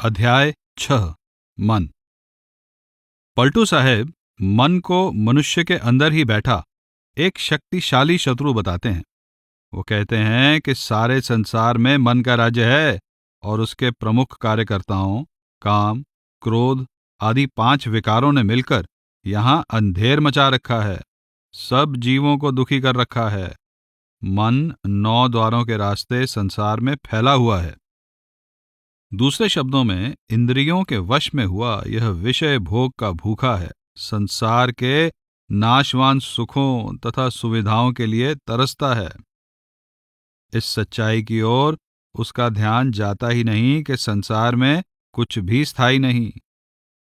अध्याय 6 मन। पलटू साहेब मन को मनुष्य के अंदर ही बैठा एक शक्तिशाली शत्रु बताते हैं। वो कहते हैं कि सारे संसार में मन का राज्य है और उसके प्रमुख कार्यकर्ताओं काम, क्रोध आदि 5 विकारों ने मिलकर यहाँ अंधेर मचा रखा है, सब जीवों को दुखी कर रखा है। मन 9 द्वारों के रास्ते संसार में फैला हुआ है। दूसरे शब्दों में इंद्रियों के वश में हुआ यह विषय भोग का भूखा है, संसार के नाशवान सुखों तथा सुविधाओं के लिए तरसता है। इस सच्चाई की ओर उसका ध्यान जाता ही नहीं कि संसार में कुछ भी स्थायी नहीं,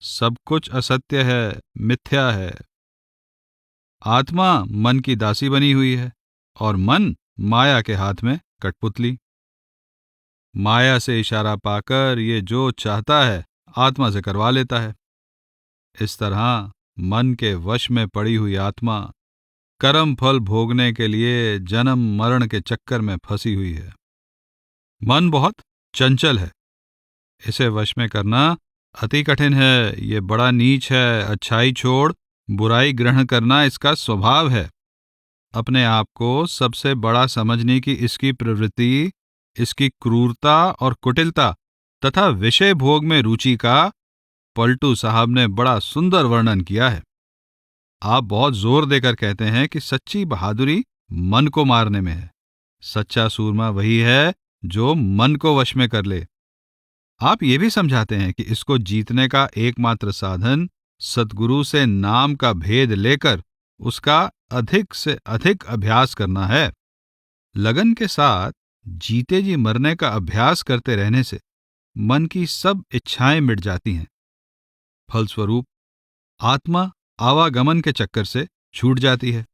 सब कुछ असत्य है, मिथ्या है। आत्मा मन की दासी बनी हुई है और मन माया के हाथ में कठपुतली। माया से इशारा पाकर ये जो चाहता है आत्मा से करवा लेता है। इस तरह मन के वश में पड़ी हुई आत्मा कर्म फल भोगने के लिए जन्म मरण के चक्कर में फंसी हुई है। मन बहुत चंचल है, इसे वश में करना अति कठिन है। ये बड़ा नीच है, अच्छाई छोड़ बुराई ग्रहण करना इसका स्वभाव है। अपने आप को सबसे बड़ा समझने की इसकी प्रवृत्ति, इसकी क्रूरता और कुटिलता तथा विषय भोग में रुचि का पलटू साहब ने बड़ा सुंदर वर्णन किया है। आप बहुत जोर देकर कहते हैं कि सच्ची बहादुरी मन को मारने में है। सच्चा सूरमा वही है जो मन को वश में कर ले। आप ये भी समझाते हैं कि इसको जीतने का एकमात्र साधन सद्गुरु से नाम का भेद लेकर उसका अधिक से अधिक अभ्यास करना है। लगन के साथ जीते जी मरने का अभ्यास करते रहने से मन की सब इच्छाएं मिट जाती हैं। फलस्वरूप आत्मा आवागमन के चक्कर से छूट जाती है।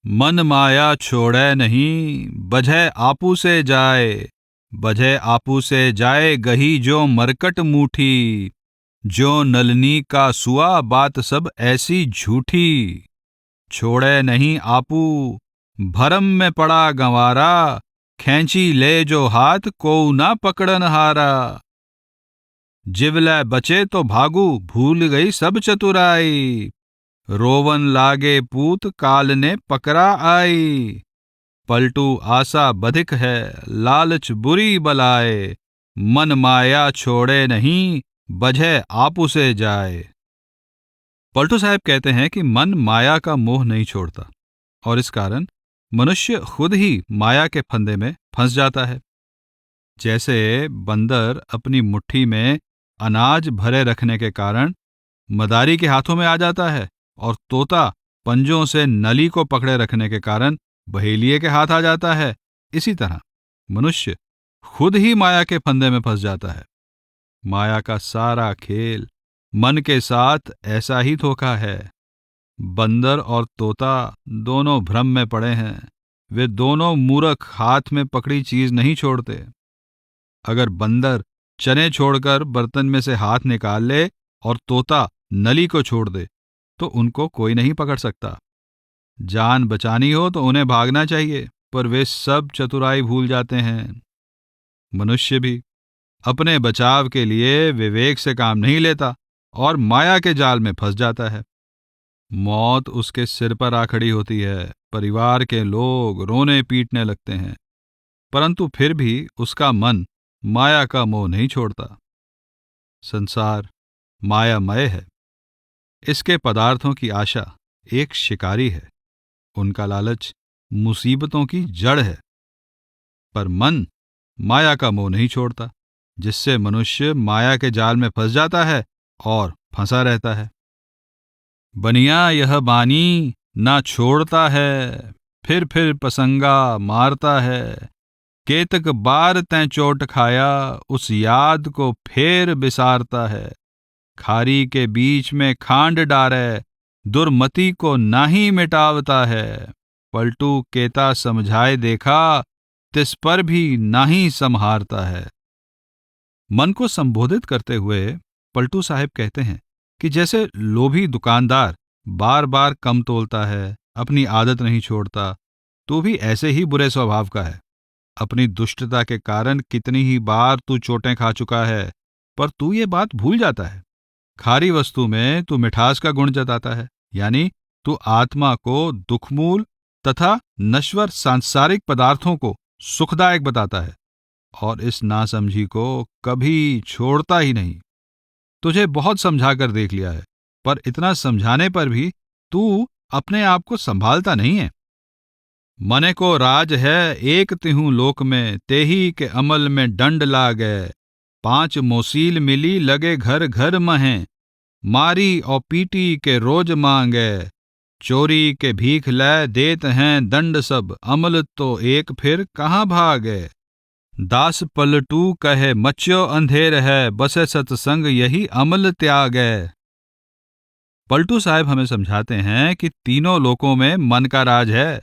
मन माया छोड़े नहीं, बझे आपू से जाए, बझे आपू से जाए गही जो मरकट मूठी, जो नलनी का सुआ बात सब ऐसी झूठी। छोड़े नहीं आपू, भरम में पड़ा गंवारा, खैंची ले जो हाथ को ना पकड़न हारा। जिवलै बचे तो भागू, भूल गई सब चतुराई, रोवन लागे पूत काल ने पकड़ा आई। पलटू आशा बधिक है, लालच बुरी बलाए, मन माया छोड़े नहीं, बझे आपू से जाए। पलटू साहब कहते हैं कि मन माया का मोह नहीं छोड़ता और इस कारण मनुष्य खुद ही माया के फंदे में फंस जाता है। जैसे बंदर अपनी मुट्ठी में अनाज भरे रखने के कारण मदारी के हाथों में आ जाता है और तोता पंजों से नली को पकड़े रखने के कारण बहेलिये के हाथ आ जाता है, इसी तरह मनुष्य खुद ही माया के फंदे में फंस जाता है। माया का सारा खेल मन के साथ ऐसा ही धोखा है। बंदर और तोता दोनों भ्रम में पड़े हैं। वे दोनों मूर्ख हाथ में पकड़ी चीज नहीं छोड़ते। अगर बंदर चने छोड़कर बर्तन में से हाथ निकाल ले और तोता नली को छोड़ दे तो उनको कोई नहीं पकड़ सकता। जान बचानी हो तो उन्हें भागना चाहिए, पर वे सब चतुराई भूल जाते हैं। मनुष्य भी अपने बचाव के लिए विवेक से काम नहीं लेता और माया के जाल में फंस जाता है। मौत उसके सिर पर आ खड़ी होती है, परिवार के लोग रोने पीटने लगते हैं, परंतु फिर भी उसका मन माया का मोह नहीं छोड़ता। संसार मायामय है। इसके पदार्थों की आशा एक शिकारी है, उनका लालच मुसीबतों की जड़ है। पर मन माया का मोह नहीं छोड़ता, जिससे मनुष्य माया के जाल में फंस जाता है और फंसा रहता है। बनिया यह बानी ना छोड़ता है, फिर पसंगा मारता है, केतक बार तैं चोट खाया, उस याद को फेर बिसारता है। खारी के बीच में खांड डारे, दुर्मति को नाही मिटावता है। पलटू केता समझाए देखा, तिस पर भी नाही संहारता है। मन को संबोधित करते हुए पलटू साहब कहते हैं कि जैसे लोभी दुकानदार बार बार कम तोलता है, अपनी आदत नहीं छोड़ता, तो भी ऐसे ही बुरे स्वभाव का है। अपनी दुष्टता के कारण कितनी ही बार तू चोटें खा चुका है, पर तू ये बात भूल जाता है। खारी वस्तु में तू मिठास का गुण जताता है, यानी तू आत्मा को दुखमूल तथा नश्वर सांसारिक पदार्थों को सुखदायक बताता है और इस नासमझी को कभी छोड़ता ही नहीं। तुझे बहुत समझा कर देख लिया है, पर इतना समझाने पर भी तू अपने आप को संभालता नहीं है। मने को राज है एक तिहु लोक में, तेही के अमल में दंड ला गए। 5 मोसील मिली लगे घर घर महें, मारी और पीटी के रोज मांगे। चोरी के भीख लै देत हैं दंड सब, अमल तो एक फिर कहाँ भागे। दास पलटू कहे मच्यो अंधेर है, बसे सत्संग यही अमल त्यागे। पलटू साहब हमें समझाते हैं कि तीनों लोकों में मन का राज है।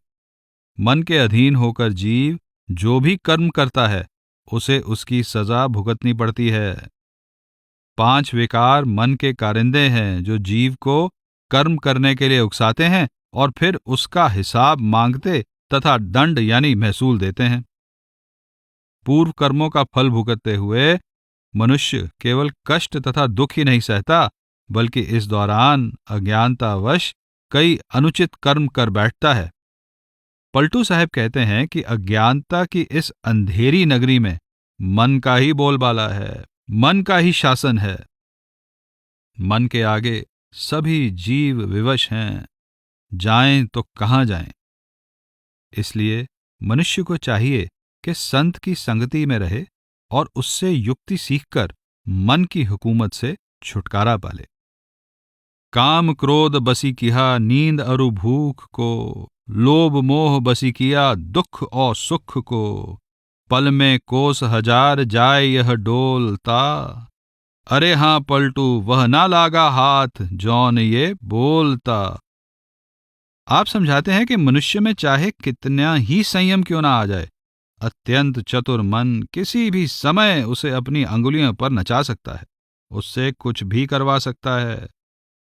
मन के अधीन होकर जीव जो भी कर्म करता है उसे उसकी सजा भुगतनी पड़ती है। 5 विकार मन के कारिंदे हैं जो जीव को कर्म करने के लिए उकसाते हैं और फिर उसका हिसाब मांगते तथा दंड यानी महसूल देते हैं। पूर्व कर्मों का फल भुगतते हुए मनुष्य केवल कष्ट तथा दुख ही नहीं सहता, बल्कि इस दौरान अज्ञानतावश कई अनुचित कर्म कर बैठता है। पलटू साहब कहते हैं कि अज्ञानता की इस अंधेरी नगरी में मन का ही बोलबाला है, मन का ही शासन है। मन के आगे सभी जीव विवश हैं, जाएं तो कहां जाएं। इसलिए मनुष्य को चाहिए कि संत की संगति में रहे और उससे युक्ति सीखकर मन की हुकूमत से छुटकारा पाले। काम क्रोध बसी किया नींद अरु भूख को, लोभ मोह बसी किया दुख और सुख को। पल में कोस हजार जाए यह डोलता, अरे हां पलटू वह ना लागा हाथ जौन ये बोलता। आप समझाते हैं कि मनुष्य में चाहे कितना ही संयम क्यों ना आ जाए, अत्यंत चतुर मन किसी भी समय उसे अपनी अंगुलियों पर नचा सकता है, उससे कुछ भी करवा सकता है।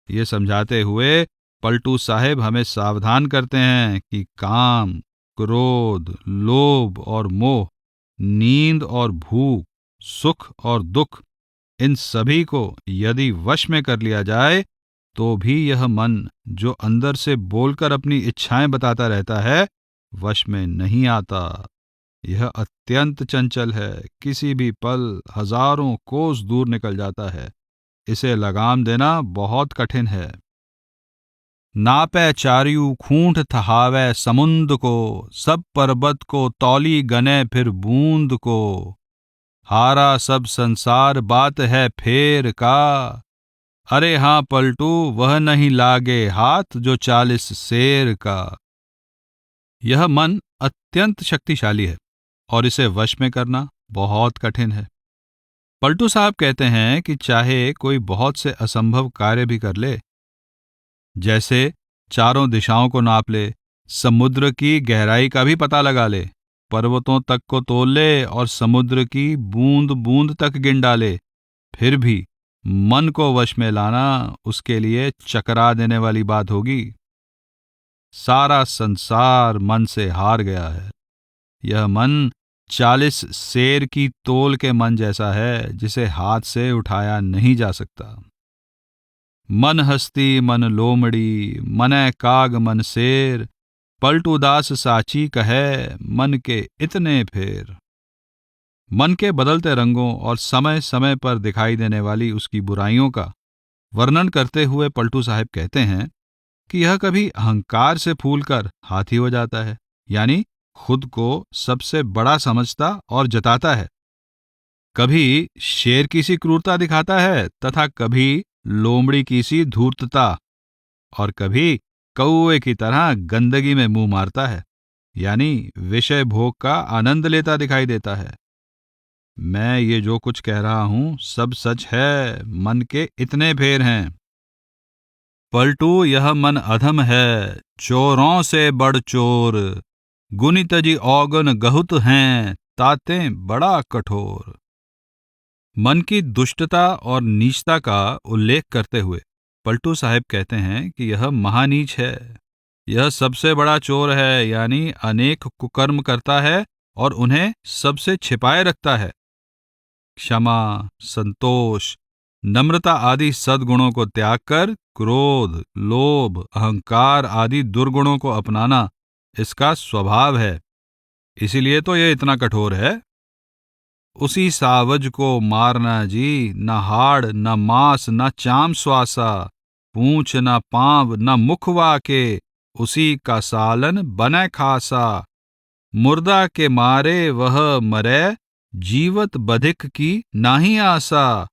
ये समझाते हुए पलटू साहेब हमें सावधान करते हैं कि काम, क्रोध, लोभ और मोह, नींद और भूख, सुख और दुख, इन सभी को यदि वश में कर लिया जाए तो भी यह मन जो अंदर से बोलकर अपनी इच्छाएं बताता रहता है, वश में नहीं आता। यह अत्यंत चंचल है, किसी भी पल हजारों कोस दूर निकल जाता है। इसे लगाम देना बहुत कठिन है। नापै चारियू खूंट थहावै समुंद को, सब पर्वत को तौली गने फिर बूंद को। हारा सब संसार बात है फेर का, अरे हां पलटू वह नहीं लागे हाथ जो 40 शेर का। यह मन अत्यंत शक्तिशाली है और इसे वश में करना बहुत कठिन है। पलटू साहब कहते हैं कि चाहे कोई बहुत से असंभव कार्य भी कर ले, जैसे चारों दिशाओं को नाप ले, समुद्र की गहराई का भी पता लगा ले, पर्वतों तक को तोल ले और समुद्र की बूंद बूंद तक गिन डाले, फिर भी मन को वश में लाना उसके लिए चकरा देने वाली बात होगी। सारा संसार मन से हार गया है। यह मन 40 शेर की तोल के मन जैसा है, जिसे हाथ से उठाया नहीं जा सकता। मन हस्ती मन लोमड़ी, मनै काग मन शेर, पलटू दास साची कहे मन के इतने फेर। मन के बदलते रंगों और समय समय पर दिखाई देने वाली उसकी बुराइयों का वर्णन करते हुए पलटू साहब कहते हैं कि यह कभी अहंकार से फूलकर हाथी हो जाता है, यानी खुद को सबसे बड़ा समझता और जताता है। कभी शेर की सी क्रूरता दिखाता है तथा कभी लोमड़ी की सी धूर्तता, और कभी कौए की तरह गंदगी में मुंह मारता है, यानी विषय भोग का आनंद लेता दिखाई देता है। मैं ये जो कुछ कह रहा हूं सब सच है, मन के इतने फेर हैं। पलटू यह मन अधम है, चोरों से बढ़ चोर, गुनित जी औगन गहुत हैं, तातें बड़ा कठोर। मन की दुष्टता और नीचता का उल्लेख करते हुए पलटू साहब कहते हैं कि यह महानीच है, यह सबसे बड़ा चोर है, यानी अनेक कुकर्म करता है और उन्हें सबसे छिपाए रखता है। क्षमा, संतोष, नम्रता आदि सद्गुणों को त्याग कर क्रोध, लोभ, अहंकार आदि दुर्गुणों को अपनाना इसका स्वभाव है। इसीलिए तो ये इतना कठोर है। उसी सावज को मारना जी, न हाड़ न मांस न चाम श्वासा, पूंछ न पांव न मुखवा के, उसी का सालन बनै खासा। मुर्दा के मारे वह मरे, जीवत बधिक की नाही आसा।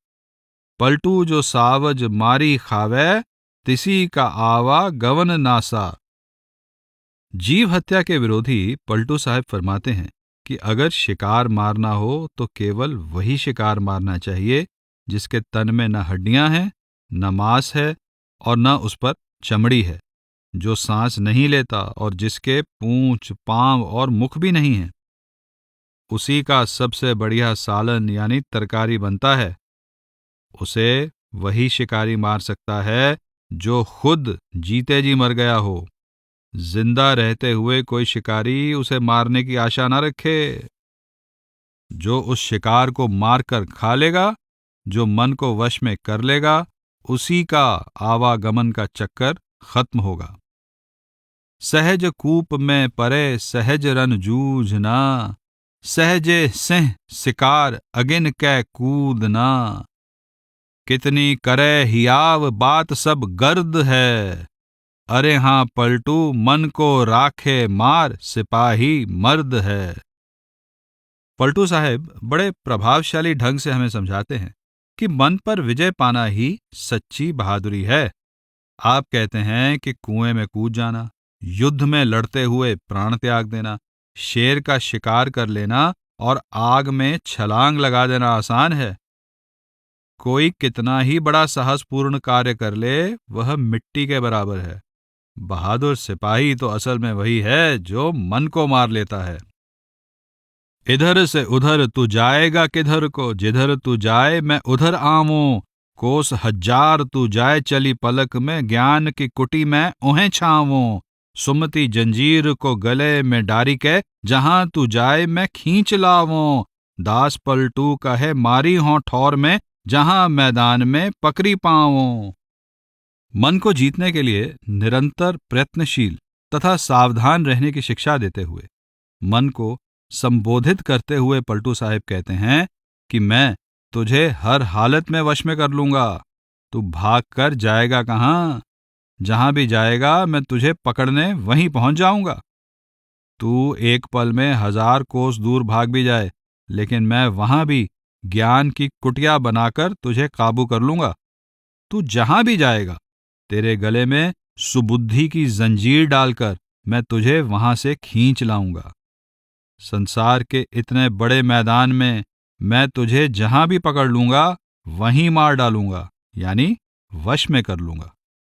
पलटू जो सावज मारी खावे, तिसी का आवा गवन नासा। जीव हत्या के विरोधी पलटू साहब फरमाते हैं कि अगर शिकार मारना हो तो केवल वही शिकार मारना चाहिए जिसके तन में न हड्डियां हैं, न मांस है और न उस पर चमड़ी है, जो सांस नहीं लेता और जिसके पूंछ, पांव और मुख भी नहीं है। उसी का सबसे बढ़िया सालन यानी तरकारी बनता है। उसे वही शिकारी मार सकता है जो खुद जीते जी मर गया हो। जिंदा रहते हुए कोई शिकारी उसे मारने की आशा न रखे। जो उस शिकार को मारकर खा लेगा, जो मन को वश में कर लेगा, उसी का आवागमन का चक्कर खत्म होगा। सहज कूप में परे सहज रन जूझना, सहजे सिंह शिकार अगिन कै कूदना। कितनी करे हियाव बात सब गर्द है, अरे हाँ पलटू मन को राखे मार सिपाही मर्द है। पलटू साहब बड़े प्रभावशाली ढंग से हमें समझाते हैं कि मन पर विजय पाना ही सच्ची बहादुरी है। आप कहते हैं कि कुएं में कूद जाना, युद्ध में लड़ते हुए प्राण त्याग देना, शेर का शिकार कर लेना और आग में छलांग लगा देना आसान है। कोई कितना ही बड़ा साहसपूर्ण कार्य कर ले, वह मिट्टी के बराबर है। बहादुर सिपाही तो असल में वही है जो मन को मार लेता है। इधर से उधर तू जाएगा किधर को, जिधर तू जाए मैं उधर आऊं। कोस हजार तू जाए चली पलक में, ज्ञान की कुटी में उन्हें छाऊं। सुमति जंजीर को गले में डारी के, जहां तू जाए मैं खींच लाऊं। दास पलटू कहे मारी हों ठौर में, जहां मैदान में पकड़ी पाऊं। मन को जीतने के लिए निरंतर प्रयत्नशील तथा सावधान रहने की शिक्षा देते हुए मन को संबोधित करते हुए पलटू साहब कहते हैं कि मैं तुझे हर हालत में वश में कर लूंगा। तू भाग कर जाएगा कहां? जहां भी जाएगा मैं तुझे पकड़ने वहीं पहुंच जाऊंगा। तू एक पल में 1000 कोस दूर भाग भी जाए, लेकिन मैं वहां भी ज्ञान की कुटिया बनाकर तुझे काबू कर लूंगा। तू जहां भी जाएगा, तेरे गले में सुबुद्धि की जंजीर डालकर मैं तुझे वहां से खींच लाऊंगा। संसार के इतने बड़े मैदान में मैं तुझे जहां भी पकड़ लूंगा, वहीं मार डालूंगा, यानी वश में कर लूंगा।